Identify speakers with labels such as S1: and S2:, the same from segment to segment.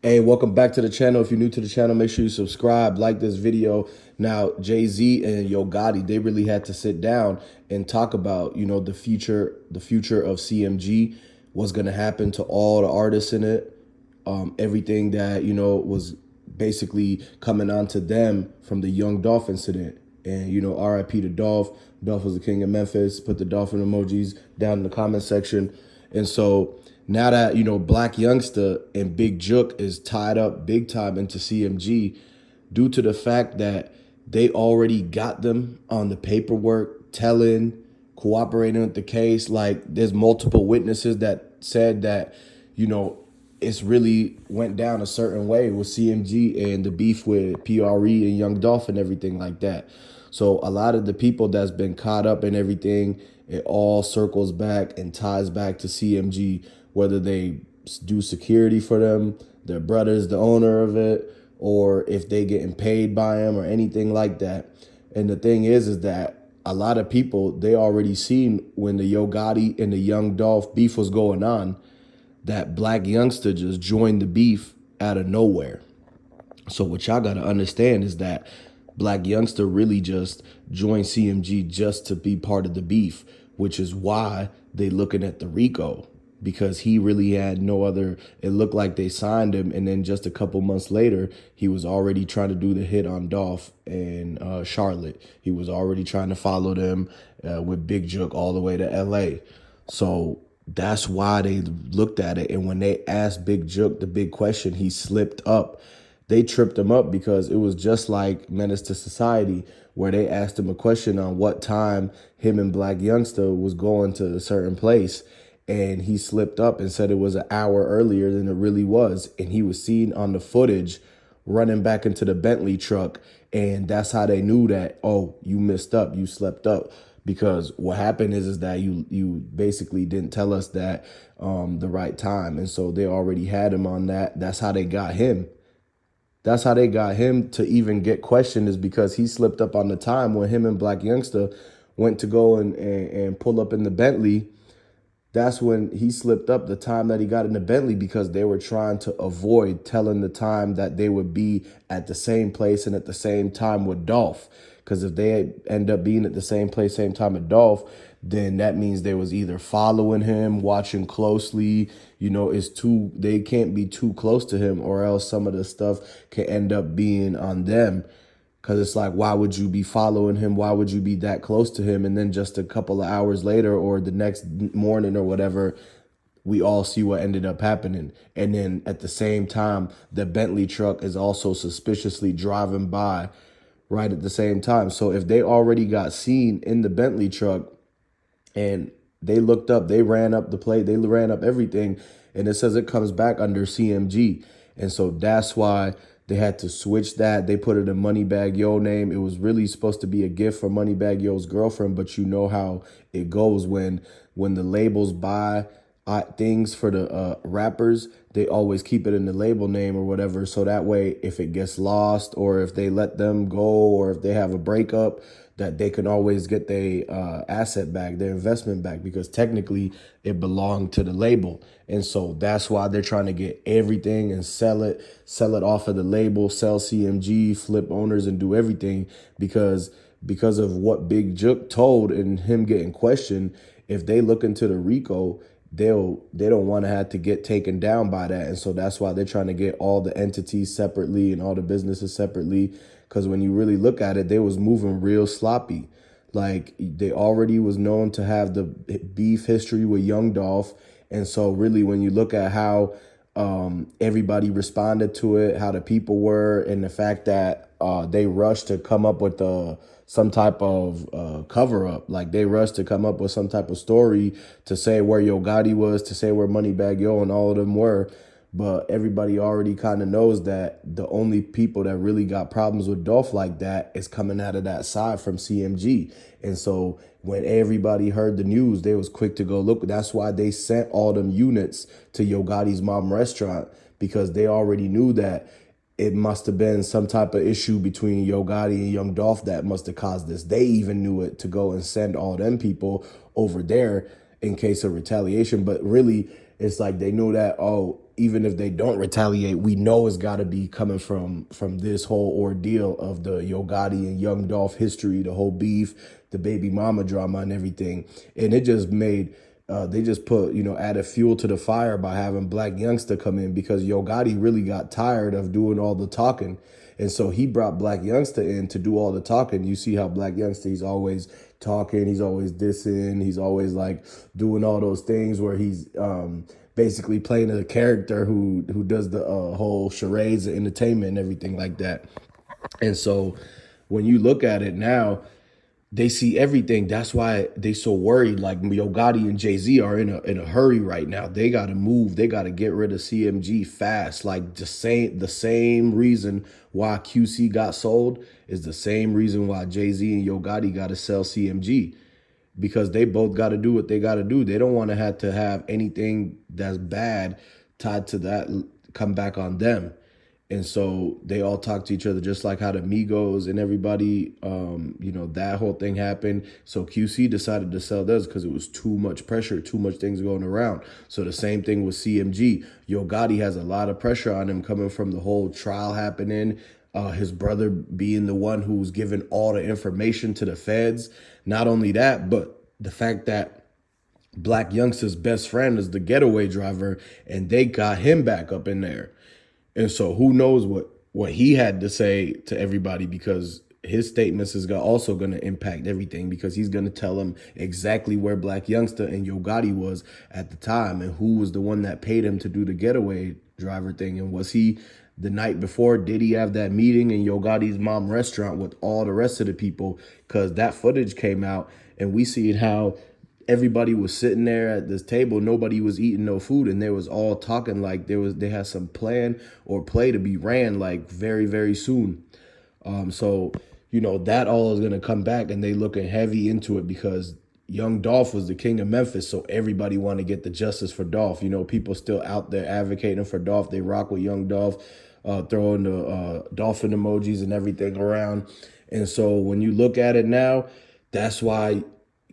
S1: Hey, welcome back to the channel. If you're new to the channel, make sure you subscribe, like this video. Now, Jay-Z and Yo Gotti, they really had to sit down and talk about, the future of CMG, what's going to happen to all the artists in it, everything that, was basically coming onto them from the Young Dolph incident. And, RIP to Dolph. Dolph was the king of Memphis. Put the dolphin emojis down in the comment section. And so now that, Black Youngster and Big Jook is tied up big time into CMG due to the fact that they already got them on the paperwork, telling, cooperating with the case. Like, there's multiple witnesses that said that, it's really went down a certain way with CMG and the beef with PRE and Young Dolph and everything like that. So a lot of the people that's been caught up in everything, it all circles back and ties back to CMG, whether they do security for them, their brother's the owner of it, or if they getting paid by him or anything like that. And the thing is that a lot of people, they already seen when the Yo Gotti and the Young Dolph beef was going on, that Black Youngster just joined the beef out of nowhere. So what y'all got to understand is that Black Youngster really just joined CMG just to be part of the beef, which is why they looking at the RICO, because he really had no other. It looked like they signed him, and then just a couple months later, he was already trying to do the hit on Dolph and Charlotte. He was already trying to follow them with Big Jook all the way to LA. So that's why they looked at it. And when they asked Big Jook the big question, he slipped up. They tripped him up because it was just like Menace to Society, where they asked him a question on what time him and Black Youngster was going to a certain place. And he slipped up and said it was an hour earlier than it really was. And he was seen on the footage running back into the Bentley truck. And that's how they knew that, oh, you missed up, you slept up. Because what happened is that you basically didn't tell us that the right time. And so they already had him on that. That's how they got him. That's how they got him to even get questioned, is because he slipped up on the time when him and Black Youngster went to go and pull up in the Bentley. That's when he slipped up, the time that he got in the Bentley, because they were trying to avoid telling the time that they would be at the same place and at the same time with Dolph. Because if they end up being at the same place, same time with Dolph, then that means they was either following him, watching closely, they can't be too close to him, or else some of the stuff can end up being on them. Because it's like, why would you be following him? Why would you be that close to him? And then just a couple of hours later or the next morning or whatever, we all see what ended up happening. And then at the same time, the Bentley truck is also suspiciously driving by right at the same time. So if they already got seen in the Bentley truck and they looked up, they ran up the plate, they ran up everything, and it says it comes back under CMG. And so that's why they had to switch that. They put it in moneybaggyo name. It was really supposed to be a gift for Moneybagyo's girlfriend, but you know how it goes when the labels buy things for the rappers, they always keep it in the label name or whatever. So that way, if it gets lost or if they let them go or if they have a breakup, that they can always get their asset back, their investment back, because technically it belonged to the label. And so that's why they're trying to get everything and sell it off of the label, sell CMG, flip owners and do everything, because of what Big Jook told and him getting questioned. If they look into the RICO, they don't want to have to get taken down by that. And so that's why they're trying to get all the entities separately and all the businesses separately. Because when you really look at it, they was moving real sloppy. Like, they already was known to have the beef history with Young Dolph. And so really, when you look at how everybody responded to it, how the people were, and the fact that they rushed to come up with some type of cover up, like they rushed to come up with some type of story to say where Yo Gotti was, to say where Moneybagyo and all of them were. But everybody already kind of knows that the only people that really got problems with Dolph like that is coming out of that side from CMG. And so when everybody heard the news, they was quick to go look. That's why they sent all them units to Yo Gotti's mom restaurant, because they already knew that it must have been some type of issue between Yo Gotti and Young Dolph that must have caused this. They even knew it to go and send all them people over there in case of retaliation. But really, it's like they knew that, oh, even if they don't retaliate, we know it's got to be coming from this whole ordeal of the Yo Gotti and Young Dolph history, the whole beef, the baby mama drama and everything. And it just made, they just put, added fuel to the fire by having Black Youngster come in, because Yo Gotti really got tired of doing all the talking. And so he brought Black Youngster in to do all the talking. You see how Black Youngster, he's always talking, he's always dissing, he's always like doing all those things where he's basically playing a character who does the whole charades and entertainment and everything like that. And so when you look at it now, they see everything. That's why they so worried. Like Yo Gotti and Jay-Z are in a hurry right now. They gotta move. They gotta get rid of CMG fast. Like the same reason why QC got sold is the same reason why Jay-Z and Yo Gotti gotta sell CMG. Because they both gotta do what they gotta do. They don't want to have anything that's bad tied to that come back on them. And so they all talk to each other, just like how the Migos and everybody, that whole thing happened. So QC decided to sell theirs because it was too much pressure, too much things going around. So the same thing with CMG. Yo Gotti has a lot of pressure on him coming from the whole trial happening. His brother being the one who's given all the information to the feds. Not only that, but the fact that Black Youngster's best friend is the getaway driver, and they got him back up in there. And so who knows what he had to say to everybody, because his statements is also going to impact everything, because he's going to tell them exactly where Black Youngster and Yo Gotti was at the time and who was the one that paid him to do the getaway driver thing. And was he the night before, did he have that meeting in Yo Gotti's mom restaurant with all the rest of the people? Because that footage came out and we see how everybody was sitting there at this table. Nobody was eating no food, and they was all talking like they had some plan or play to be ran like very, very soon. So that all is gonna come back, and they looking heavy into it because Young Dolph was the king of Memphis, so everybody want to get the justice for Dolph. People still out there advocating for Dolph. They rock with Young Dolph, throwing the dolphin emojis and everything around. And so when you look at it now, that's why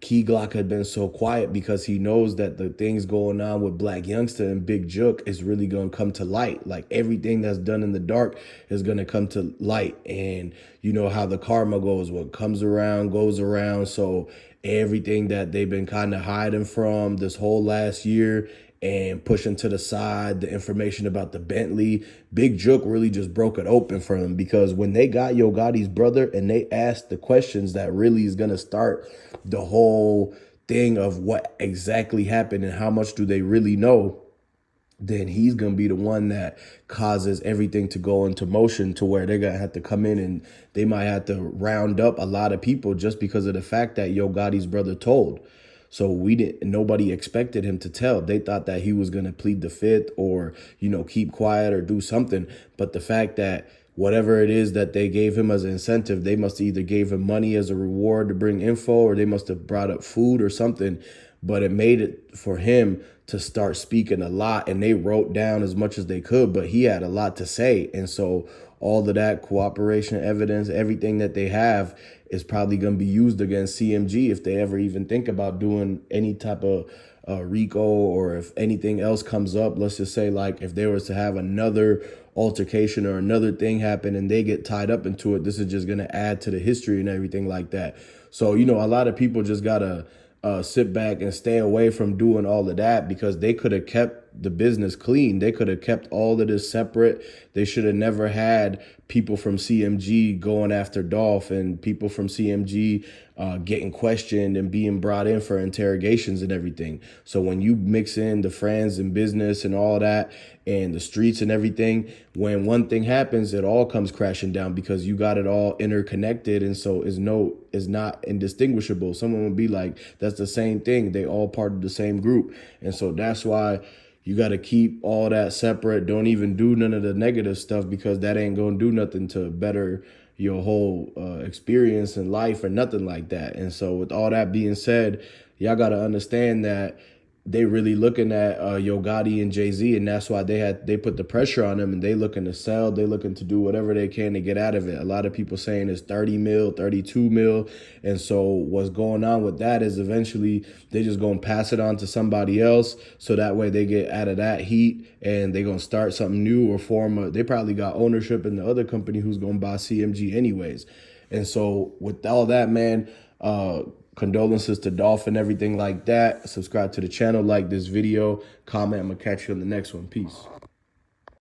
S1: Keyglock had been so quiet, because he knows that the things going on with Black Youngster and Big Jook is really going to come to light. Like everything that's done in the dark is going to come to light. And you know how the karma goes, what comes around goes around. So everything that they've been kind of hiding from this whole last year and pushing to the side, the information about the Bentley, Big Jook really just broke it open for them, because when they got Yo Gotti's brother and they asked the questions that really is going to start the whole thing of what exactly happened and how much do they really know, then he's going to be the one that causes everything to go into motion, to where they're going to have to come in and they might have to round up a lot of people just because of the fact that Yo Gotti's brother told. So nobody expected him to tell. They thought that he was going to plead the fifth or, keep quiet or do something. But the fact that whatever it is that they gave him as an incentive, they must either gave him money as a reward to bring info, or they must have brought up food or something. But it made it for him to start speaking a lot, and they wrote down as much as they could, but he had a lot to say. And so all of that cooperation evidence, everything that they have is probably going to be used against CMG if they ever even think about doing any type of RICO, or if anything else comes up. Let's just say, like, if they was to have another altercation or another thing happen and they get tied up into it, this is just going to add to the history and everything like that. So, a lot of people just got to sit back and stay away from doing all of that, because they could have kept the business clean. They could have kept all of this separate. They should have never had people from CMG going after Dolph and people from CMG getting questioned and being brought in for interrogations and everything. So when you mix in the friends and business and all that and the streets and everything, when one thing happens, it all comes crashing down, because you got it all interconnected. And so it's not indistinguishable. Someone would be like, that's the same thing. They all part of the same group. And so that's why you got to keep all that separate. Don't even do none of the negative stuff, because that ain't going to do nothing to better your whole experience in life or nothing like that. And so with all that being said, y'all got to understand that they really looking at Yo Gotti and Jay-Z, and that's why they put the pressure on them, and they looking to sell, they looking to do whatever they can to get out of it. A lot of people saying it's 30 mil, 32 mil, and so what's going on with that is eventually they just gonna pass it on to somebody else, so that way they get out of that heat and they gonna start something new or they probably got ownership in the other company who's gonna buy CMG anyways. And so with all that, man, condolences to Dolph and everything like that. Subscribe to the channel, like this video, comment. I'm gonna catch you on the next one. Peace.